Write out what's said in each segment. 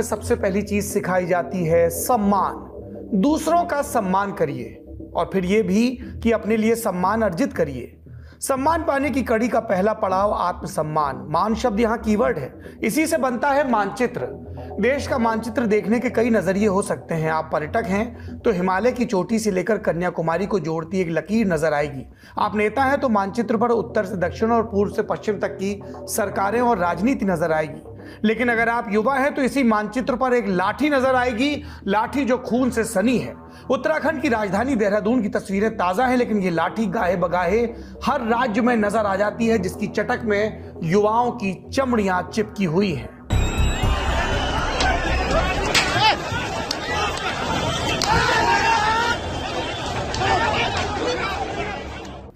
सबसे पहली चीज सिखाई जाती है सम्मान। दूसरों का सम्मान करिए और फिर यह भी कि अपने लिए सम्मान अर्जित करिए। सम्मान पाने की कड़ी का पहला पड़ाव आत्मसम्मान। मान शब्द यहां कीवर्ड है, इसी से बनता है मानचित्र। देश का मानचित्र देखने के कई नजरिए हो सकते हैं। आप पर्यटक हैं तो हिमालय की चोटी से लेकर कन्याकुमारी को जोड़ती एक लकीर नजर आएगी। आप नेता हैं तो मानचित्र पर उत्तर से दक्षिण और पूर्व से पश्चिम तक की सरकारें और राजनीति नजर आएगी। लेकिन अगर आप युवा हैं तो इसी मानचित्र पर एक लाठी नजर आएगी, लाठी जो खून से सनी है। उत्तराखंड की राजधानी देहरादून की तस्वीरें ताजा हैं, लेकिन ये लाठी गाहे बगाहे हर राज्य में नजर आ जाती है, जिसकी चटक में युवाओं की चमड़ियां चिपकी हुई हैं।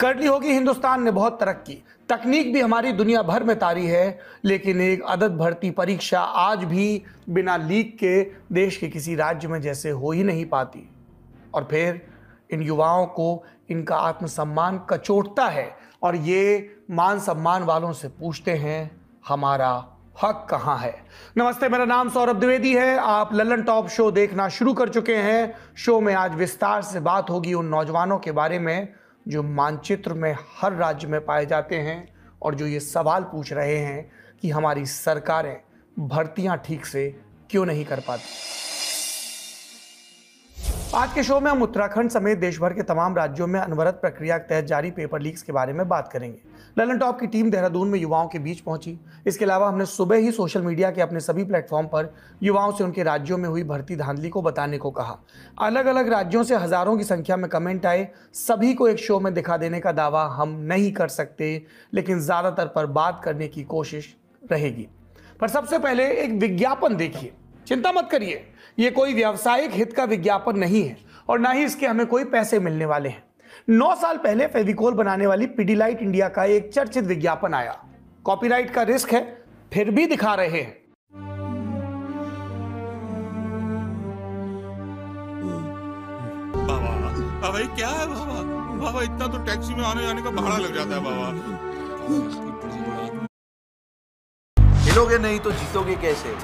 कर ली होगी हिंदुस्तान ने बहुत तरक्की, तकनीक भी हमारी दुनिया भर में तारी है, लेकिन एक अदद भर्ती परीक्षा आज भी बिना लीक के देश के किसी राज्य में जैसे हो ही नहीं पाती। और फिर इन युवाओं को इनका आत्मसम्मान कचोटता है और ये मान सम्मान वालों से पूछते हैं, हमारा हक कहां है। नमस्ते, मेरा नाम सौरभ द्विवेदी है। आप लल्लन टॉप शो देखना शुरू कर चुके हैं। शो में आज विस्तार से बात होगी उन नौजवानों के बारे में जो मानचित्र में हर राज्य में पाए जाते हैं और जो ये सवाल पूछ रहे हैं कि हमारी सरकारें भर्तियां ठीक से क्यों नहीं कर पाती। आज के शो में हम उत्तराखंड समेत देश भर के तमाम राज्यों में अनवरत प्रक्रिया के तहत जारी पेपर लीक्स के बारे में बात करेंगे। लल्लन टॉप की टीम देहरादून में युवाओं के बीच पहुंची। इसके अलावा हमने सुबह ही सोशल मीडिया के अपने सभी प्लेटफॉर्म पर युवाओं से उनके राज्यों में हुई भर्ती धांधली को बताने को कहा। अलग अलग राज्यों से हजारों की संख्या में कमेंट आए। सभी को एक शो में दिखा देने का दावा हम नहीं कर सकते, लेकिन ज्यादातर पर बात करने की कोशिश रहेगी। पर सबसे पहले एक विज्ञापन देखिए। चिंता मत करिए, ये कोई व्यावसायिक हित का विज्ञापन नहीं है और ना ही इसके हमें कोई पैसे मिलने वाले हैं। 9 साल पहले फेविकोल बनाने वाली पिडिलाइट इंडिया का एक चर्चित विज्ञापन आया। कॉपीराइट का रिस्क है, फिर भी दिखा रहे हैं। बाबा ये क्या है बाबा? बाबा इतना तो टैक्सी में आने जाने का भाड़ा लग जाता है बाबा। हिलोगे नहीं तो जीतोगे कैसे?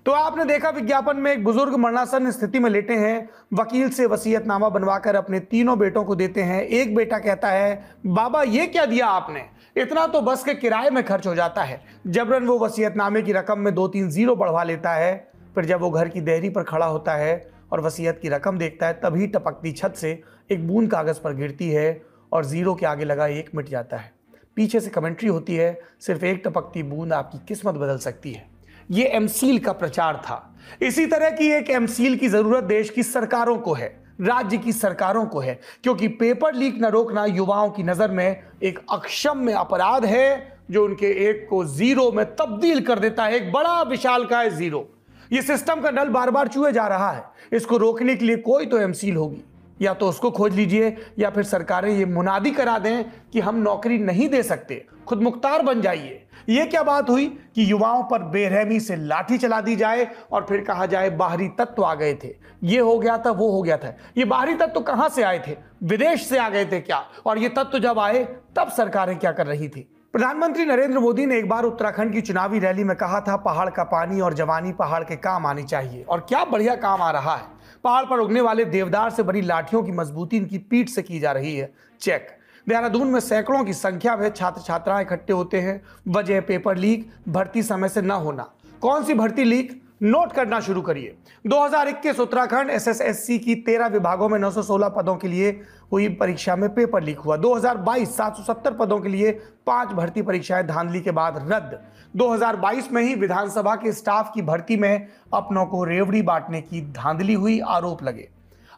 तो आपने देखा विज्ञापन में एक बुजुर्ग मरणासन स्थिति में लेटे हैं। वकील से वसीयतनामा बनवाकर अपने तीनों बेटों को देते हैं। एक बेटा कहता है, बाबा ये क्या दिया आपने, इतना तो बस के किराए में खर्च हो जाता है। जबरन वो वसीयतनामे की रकम में 2-3 जीरो बढ़वा लेता है। फिर जब वो घर की देहरी पर खड़ा होता है और वसीयत की रकम देखता है, तभी टपकती छत से एक बूंद कागज पर गिरती है और जीरो के आगे लगा 1 मिट जाता है। पीछे से कमेंट्री होती है, सिर्फ एक टपकती बूंद आपकी किस्मत बदल सकती है। ये एमसील का प्रचार था। इसी तरह की एक एमसील की जरूरत देश की सरकारों को है, राज्य की सरकारों को है, क्योंकि पेपर लीक न रोकना युवाओं की नजर में एक अक्षम्य अपराध है जो उनके एक को जीरो में तब्दील कर देता है, एक बड़ा विशालकाय जीरो। ये सिस्टम का नल बार बार चूहे जा रहा है। इसको रोकने के लिए कोई तो एमसील होगी, या तो उसको खोज लीजिए या फिर सरकारें ये मुनादी करा दें कि हम नौकरी नहीं दे सकते, खुद मुख्तार बन जाइए। ये क्या बात हुई कि युवाओं पर बेरहमी से लाठी चला दी जाए और फिर कहा जाए बाहरी तत्व आ गए थे, ये हो गया था, वो हो गया था। ये बाहरी तत्व कहां से आए थे? विदेश से आ गए थे क्या? और ये तत्व जब आए तब सरकारें क्या कर रही थी? प्रधानमंत्री नरेंद्र मोदी ने एक बार उत्तराखंड की चुनावी रैली में कहा था, पहाड़ का पानी और जवानी पहाड़ के काम आनी चाहिए। और क्या बढ़िया काम आ रहा है। पहाड़ पर उगने वाले देवदार से बनी लाठियों की मजबूती इनकी पीठ से की जा रही है चेक। देहरादून में सैकड़ों की संख्या में छात्र छात्राएं इकट्ठे होते हैं। वजह पेपर लीक, भर्ती समय से न होना। कौन सी भर्ती लीक? नोट करना शुरू करिए। 2021 उत्तराखंड एसएसएससी की 13 विभागों में 916 पदों के लिए हुई परीक्षा में पेपर लीक हुआ। 2022 770 पदों के लिए 5 भर्ती परीक्षाएं धांधली के बाद रद्द। 2022 में ही विधानसभा के स्टाफ की भर्ती में अपनों को रेवड़ी बांटने की धांधली हुई, आरोप लगे।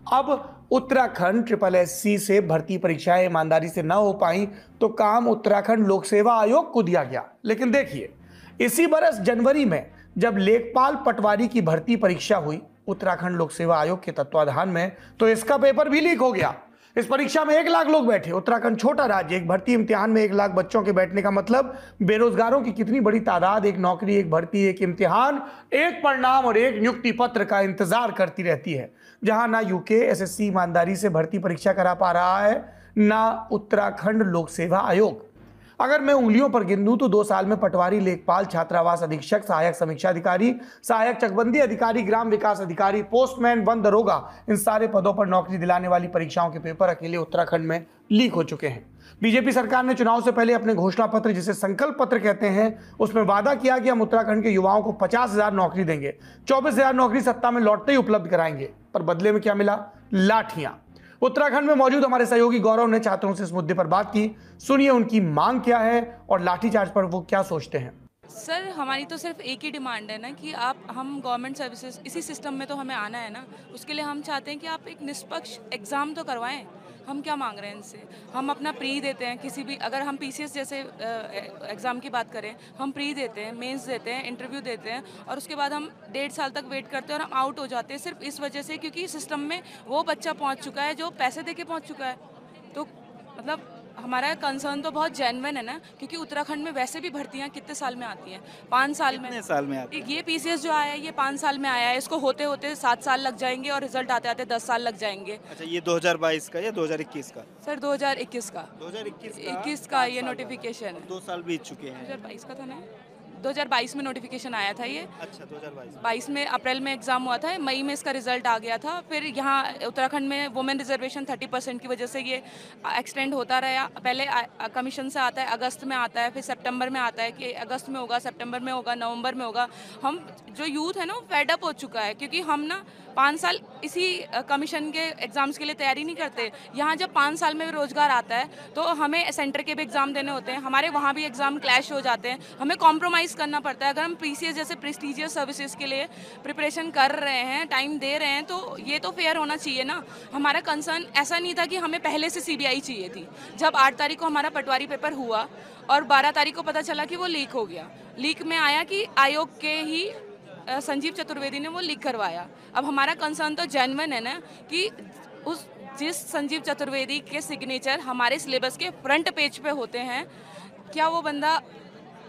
अब उत्तराखंड SSSC से भर्ती परीक्षाएं ईमानदारी से न हो पाई तो काम उत्तराखंड लोक सेवा आयोग को दिया गया। लेकिन देखिए, इसी बरस जनवरी में जब लेखपाल पटवारी की भर्ती परीक्षा हुई उत्तराखंड लोक सेवा आयोग के तत्वाधान में, तो इसका पेपर भी लीक हो गया। इस परीक्षा में 1 लाख लोग बैठे। उत्तराखंड छोटा राज्य, एक भर्ती इम्तिहान में 1 लाख बच्चों के बैठने का मतलब बेरोजगारों की कितनी बड़ी तादाद एक नौकरी, एक भर्ती, एक इम्तिहान, एक परिणाम और एक नियुक्ति पत्र का इंतजार करती रहती है। जहां ना यूके SSC ईमानदारी से भर्ती परीक्षा करा पा रहा है, ना उत्तराखंड लोक सेवा आयोग। अगर मैं उंगलियों पर गिन दूं तो 2 साल में पटवारी, लेखपाल, छात्रावास अधीक्षक, सहायक समीक्षा अधिकारी, सहायक चकबंदी अधिकारी, ग्राम विकास अधिकारी, पोस्टमैन, वन दरोगा, इन सारे पदों पर नौकरी दिलाने वाली परीक्षाओं के पेपर अकेले उत्तराखंड में लीक हो चुके हैं। बीजेपी सरकार ने चुनाव से पहले अपने घोषणा पत्र, जिसे संकल्प पत्र कहते हैं, उसमें वादा किया कि हम उत्तराखंड के युवाओं को 50,000 नौकरी देंगे, 24,000 नौकरी सत्ता में लौटते ही उपलब्ध कराएंगे। पर बदले में क्या मिला? लाठियां। उत्तराखंड में मौजूद हमारे सहयोगी गौरव ने छात्रों से इस मुद्दे पर बात की। सुनिए उनकी मांग क्या है और लाठीचार्ज पर वो क्या सोचते हैं। सर, हमारी तो सिर्फ एक ही डिमांड है ना कि हम गवर्नमेंट सर्विसेज इसी सिस्टम में तो हमें आना है ना, उसके लिए हम चाहते हैं कि आप एक निष्पक्ष एग्ज़ाम तो करवाएं। हम क्या मांग रहे हैं इनसे? हम अपना प्री देते हैं, किसी भी, अगर हम पीसीएस जैसे एग्ज़ाम की बात करें, हम प्री देते हैं, मेंस देते हैं, इंटरव्यू देते हैं और उसके बाद हम 1.5 साल तक वेट करते हैं और हम आउट हो जाते हैं सिर्फ इस वजह से क्योंकि सिस्टम में वो बच्चा पहुंच चुका है जो पैसे दे के पहुँच चुका है। तो मतलब हमारा कंसर्न तो बहुत जेन्युइन है ना, क्योंकि उत्तराखंड में वैसे भी भर्तियां कितने साल में आती हैं? 5 साल में। कितने साल में आती है? ये पीसीएस जो आया है ये 5 साल में आया है, इसको होते होते 7 साल लग जाएंगे और रिजल्ट आते आते 10 साल लग जाएंगे। अच्छा, ये 2022 का या 2021 का? सर 2021 का। 2021 का ये नोटिफिकेशन है। 2 साल बीत चुके हैं। 2022 का था ना, 2022 में नोटिफिकेशन आया था ये। अच्छा, 2022 में अप्रैल में एग्जाम हुआ था, मई में इसका रिजल्ट आ गया था। फिर यहाँ उत्तराखंड में वुमेन रिजर्वेशन 30% की वजह से ये एक्सटेंड होता रहा। पहले कमीशन से आता है, अगस्त में आता है, फिर सितंबर में आता है कि अगस्त में होगा, सितंबर में होगा, नवंबर में होगा। हम जो यूथ है ना वो फेड अप हो चुका है क्योंकि हम ना 5 साल इसी कमीशन के एग्ज़ाम्स के लिए तैयारी नहीं करते। यहाँ जब 5 साल में रोज़गार आता है तो हमें सेंटर के भी एग्ज़ाम देने होते हैं, हमारे वहाँ भी एग्ज़ाम क्लैश हो जाते हैं, हमें कॉम्प्रोमाइज़ करना पड़ता है। अगर हम पीसीएस जैसे प्रेस्टीजियस सर्विसेज के लिए प्रिपरेशन कर रहे हैं, टाइम दे रहे हैं, तो ये तो फेयर होना चाहिए ना। हमारा कंसर्न ऐसा नहीं था कि हमें पहले से सीबीआई चाहिए थी। जब 8 तारीख को हमारा पटवारी पेपर हुआ और 12 तारीख को पता चला कि वो लीक हो गया। लीक में आया कि आयोग के ही संजीव चतुर्वेदी ने वो लीक करवाया। अब हमारा कंसर्न तो जेन्युइन है ना कि जिस संजीव चतुर्वेदी के सिग्नेचर हमारे सिलेबस के फ्रंट पेज पे होते हैं, क्या वो बंदा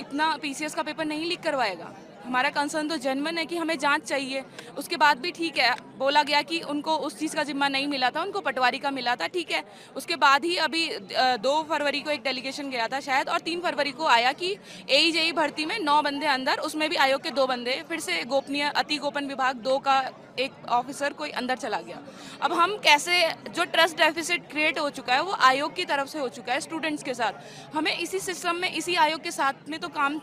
इतना पीसीएस का पेपर नहीं लीक करवाएगा? हमारा कंसर्न तो जेन्युइन है कि हमें जांच चाहिए। उसके बाद भी ठीक है, बोला गया कि उनको उस चीज़ का जिम्मा नहीं मिला था, उनको पटवारी का मिला था, ठीक है। उसके बाद ही अभी 2 फरवरी को एक डेलीगेशन गया था शायद, और 3 फरवरी को आया कि एईजेई भर्ती में 9 बंदे अंदर, उसमें भी आयोग के 2 बंदे, फिर से गोपनीय अति गोपन विभाग 2 का एक ऑफिसर कोई अंदर चला गया। अब हम कैसे, जो ट्रस्ट डेफिसिट क्रिएट हो चुका है वो आयोग की तरफ से हो चुका है स्टूडेंट्स के साथ। हमें इसी सिस्टम में, इसी आयोग के साथ में तो काम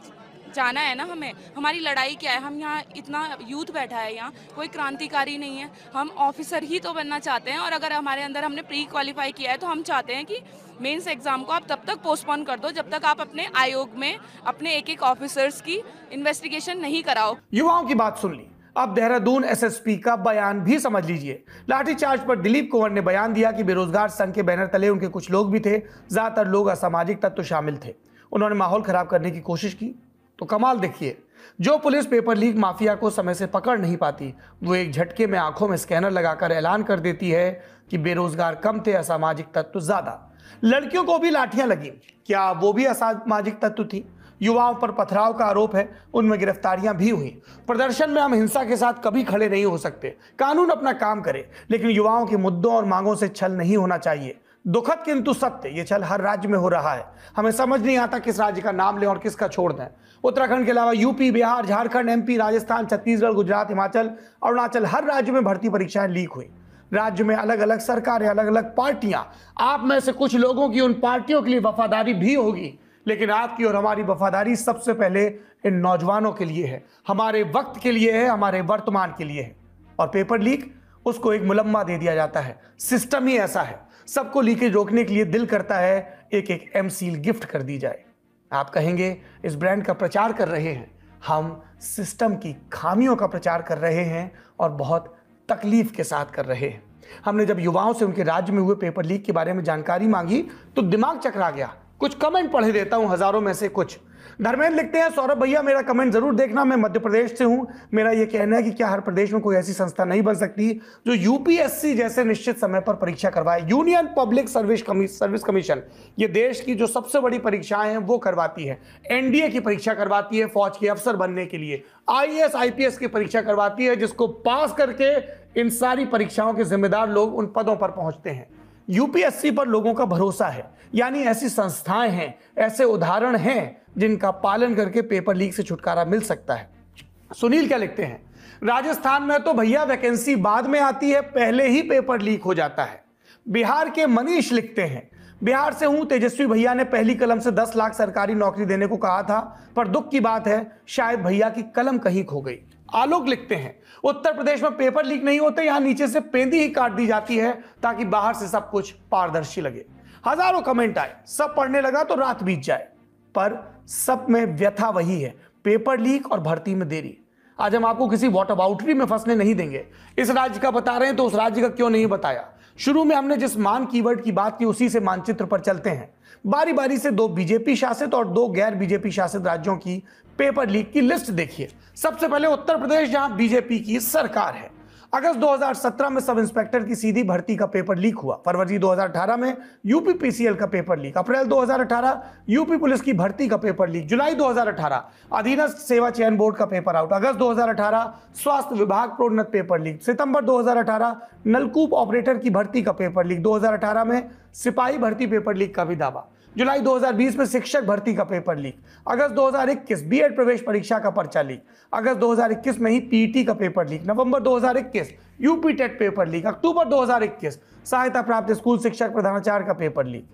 जाना है ना। हमें, हमारी लड़ाई क्या है? हम यहाँ इतना यूथ बैठा है, यहाँ कोई क्रांतिकारी नहीं है, हम ऑफिसर ही तो बनना चाहते हैं। और अगर हमारे अंदर हमने प्री क्वालिफाई किया है तो हम चाहते हैं कि मेंस एग्जाम को आप तब तक पोस्टपोन कर दो जब तक आप अपने आयोग में अपने एक ऑफिसर्स की इन्वेस्टिगेशन नहीं कराओ। युवाओं की बात सुन ली, अब देहरादून एसएसपी का बयान भी समझ लीजिए। लाठीचार्ज पर दिलीप कुंवर ने बयान दिया कि बेरोजगार संघ के बैनर तले उनके कुछ लोग भी थे, ज्यादातर लोग असामाजिक तत्व शामिल थे। उन्होंने माहौल खराब करने की कोशिश की। तो कमाल देखिए, जो पुलिस पेपर लीक माफिया को समय से पकड़ नहीं पाती, वो एक झटके में आंखों में स्कैनर लगाकर ऐलान कर देती है कि बेरोजगार कम थे, असामाजिक तत्व ज्यादा। लड़कियों को भी लाठियां लगी, क्या वो भी असामाजिक तत्व थी? युवाओं पर पथराव का आरोप है, उनमें गिरफ्तारियां भी हुई। प्रदर्शन में हम हिंसा के साथ कभी खड़े नहीं हो सकते, कानून अपना काम करे, लेकिन युवाओं के मुद्दों और मांगों से छल नहीं होना चाहिए। दुखद किंतु सत्य, ये छल हर राज्य में हो रहा है। हमें समझ नहीं आता किस राज्य का नाम लें और किसका छोड़ दें। उत्तराखंड के अलावा यूपी, बिहार, झारखंड, एमपी, राजस्थान, छत्तीसगढ़, गुजरात, हिमाचल, अरुणाचल, हर राज्य में भर्ती परीक्षाएं लीक हुई। राज्य में अलग अलग सरकारें, अलग अलग पार्टियां, आप में से कुछ लोगों की उन पार्टियों के लिए वफादारी भी होगी, लेकिन आपकी और हमारी वफादारी सबसे पहले इन नौजवानों के लिए है, हमारे वक्त के लिए है, हमारे वर्तमान के लिए है। और पेपर लीक, उसको एक मुलम्मा दे दिया जाता है। सिस्टम ही ऐसा है, सबको लीकेज रोकने के लिए दिल करता है एक एक एमसील गिफ्ट कर दी जाए। आप कहेंगे इस ब्रांड का प्रचार कर रहे हैं, हम सिस्टम की खामियों का प्रचार कर रहे हैं और बहुत तकलीफ के साथ कर रहे हैं। हमने जब युवाओं से उनके राज्य में हुए पेपर लीक के बारे में जानकारी मांगी तो दिमाग चकरा गया। कुछ कमेंट पढ़े देता हूं, हजारों में से कुछ। धर्मेंद्र लिखते हैं, सौरभ भैया मेरा कमेंट जरूर देखना, मैं मध्य प्रदेश से हूं। मेरा यह कहना है कि क्या हर प्रदेश में कोई ऐसी संस्था नहीं बन सकती जो यूपीएससी जैसे निश्चित समय पर परीक्षा करवाए? यूनियन पब्लिक सर्विस कमीशन ये देश की जो सबसे बड़ी परीक्षाएं हैं वो करवाती है। एनडीए की परीक्षा करवाती है फौज के अफसर बनने के लिए, आईएएस आईपीएस की परीक्षा करवाती है, जिसको पास करके इन सारी परीक्षाओं के जिम्मेदार लोग उन पदों पर पहुंचते हैं। यूपीएससी पर लोगों का भरोसा है, यानी ऐसी संस्थाएं हैं, ऐसे उदाहरण हैं जिनका पालन करके पेपर लीक से छुटकारा मिल सकता है। सुनील क्या लिखते हैं, राजस्थान में तो भैया वैकेंसी बाद में आती है, पहले ही पेपर लीक हो जाता है। बिहार के मनीष लिखते हैं, बिहार से हूं, तेजस्वी भैया ने पहली कलम से 10 लाख सरकारी नौकरी देने को कहा था, पर दुख की बात है शायद भैया की कलम कहीं खो गई। आलोक लिखते हैं, उत्तर प्रदेश में पेपर लीक नहीं होते, यहां नीचे से पेंदी ही काट दी जाती है ताकि बाहर से सब कुछ पारदर्शी लगे। हजारों कमेंट आए, सब पढ़ने लगा तो रात बीत जाए, पर सब में व्यथा वही है, पेपर लीक और भर्ती में देरी। आज हम आपको किसी व्हाटअबाउटरी में फंसने नहीं देंगे। इस राज्य का बता रहे हैं तो उस राज्य का क्यों नहीं बताया। शुरू में हमने जिस मान कीवर्ड की बात की उसी से मानचित्र पर चलते हैं। बारी बारी से 2 बीजेपी शासित और 2 गैर बीजेपी शासित राज्यों की पेपर लीक की लिस्ट देखिए। सबसे पहले उत्तर प्रदेश, जहां बीजेपी की सरकार है। अगस्त 2017 में सब इंस्पेक्टर की सीधी भर्ती का पेपर लीक हुआ। फरवरी 2018 में यूपी पीसीएल का पेपर लीक। अप्रैल 2018 यूपी पुलिस की भर्ती का पेपर लीक। जुलाई 2018 अधीनस्थ सेवा चयन बोर्ड का पेपर आउट। अगस्त 2018 स्वास्थ्य विभाग प्रोन्नत पेपर लीक। सितंबर 2018 नलकूप ऑपरेटर की भर्ती का पेपर लीक। 2018 में सिपाही भर्ती पेपर लीक का भी दावा। जुलाई 2020 में शिक्षक भर्ती का पेपर लीक। अगस्त 2021 बीएड प्रवेश परीक्षा का पर्चा लीक। अगस्त 2021 में ही पीईटी का पेपर लीक। नवंबर 2021 यूपी टेट पेपर लीक। अक्टूबर 2021 सहायता प्राप्त स्कूल शिक्षक प्रधानाचार्य का पेपर लीक।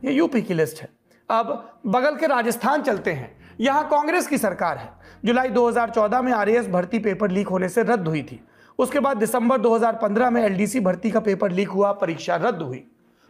ये यूपी की लिस्ट है। अब बगल के राजस्थान चलते हैं, यहां कांग्रेस की सरकार है। जुलाई 2014 में आरएएस भर्ती पेपर लीक होने से रद्द हुई थी। उसके बाद दिसंबर 2015 में एलडीसी भर्ती का पेपर लीक हुआ, परीक्षा रद्द हुई।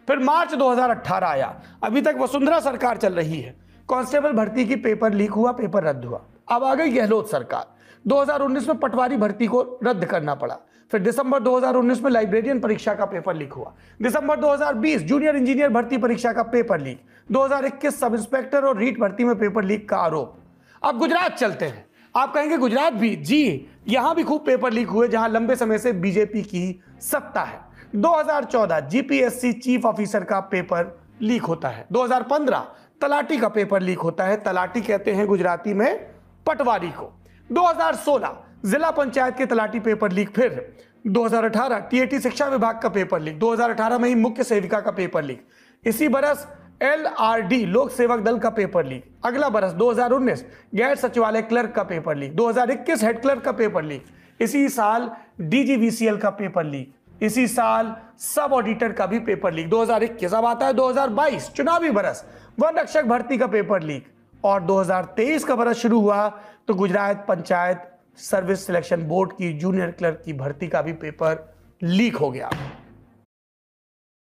फिर मार्च 2018 आया, अभी तक वसुंधरा सरकार चल रही है। कांस्टेबल भर्ती की पेपर लीक हुआ, पेपर रद्द हुआ। अब आ गई गहलोत सरकार। 2019 में पटवारी भर्ती को रद्द करना पड़ा। फिर दिसंबर 2019 में लाइब्रेरियन परीक्षा का पेपर लीक हुआ। दिसंबर 2020 जूनियर इंजीनियर भर्ती परीक्षा का पेपर लीक। 2021 सब इंस्पेक्टर और रीट भर्ती में पेपर लीक का आरोप। अब गुजरात चलते हैं। आप कहेंगे गुजरात भी, जी यहां भी खूब पेपर लीक हुए, जहां लंबे समय से बीजेपी की सत्ता है। 2014 जीपीएससी चीफ ऑफिसर का पेपर लीक होता है। 2015 तलाटी का पेपर लीक होता है। तलाटी कहते हैं गुजराती में पटवारी को। 2016 जिला पंचायत के तलाटी पेपर लीक। फिर 2018 टीएटी शिक्षा विभाग का पेपर लीक। 2018 में ही मुख्य सेविका का पेपर लीक। इसी बरस एलआरडी लोक सेवक दल का पेपर लीक। अगला बरस 2019 गैर सचिवालय क्लर्क का पेपर लीक। 2021 हेड क्लर्क का पेपर लीक। इसी साल डीजीवीसीएल का पेपर लीक। इसी साल सब ऑडिटर का भी पेपर लीक। 2021 अब आता है 2022 चुनावी बरस, वन रक्षक भर्ती का पेपर लीक। और 2023 का बरस शुरू हुआ तो Gujarat panchayat service selection board की जूनियर क्लर्क की भर्ती का भी पेपर लीक हो गया।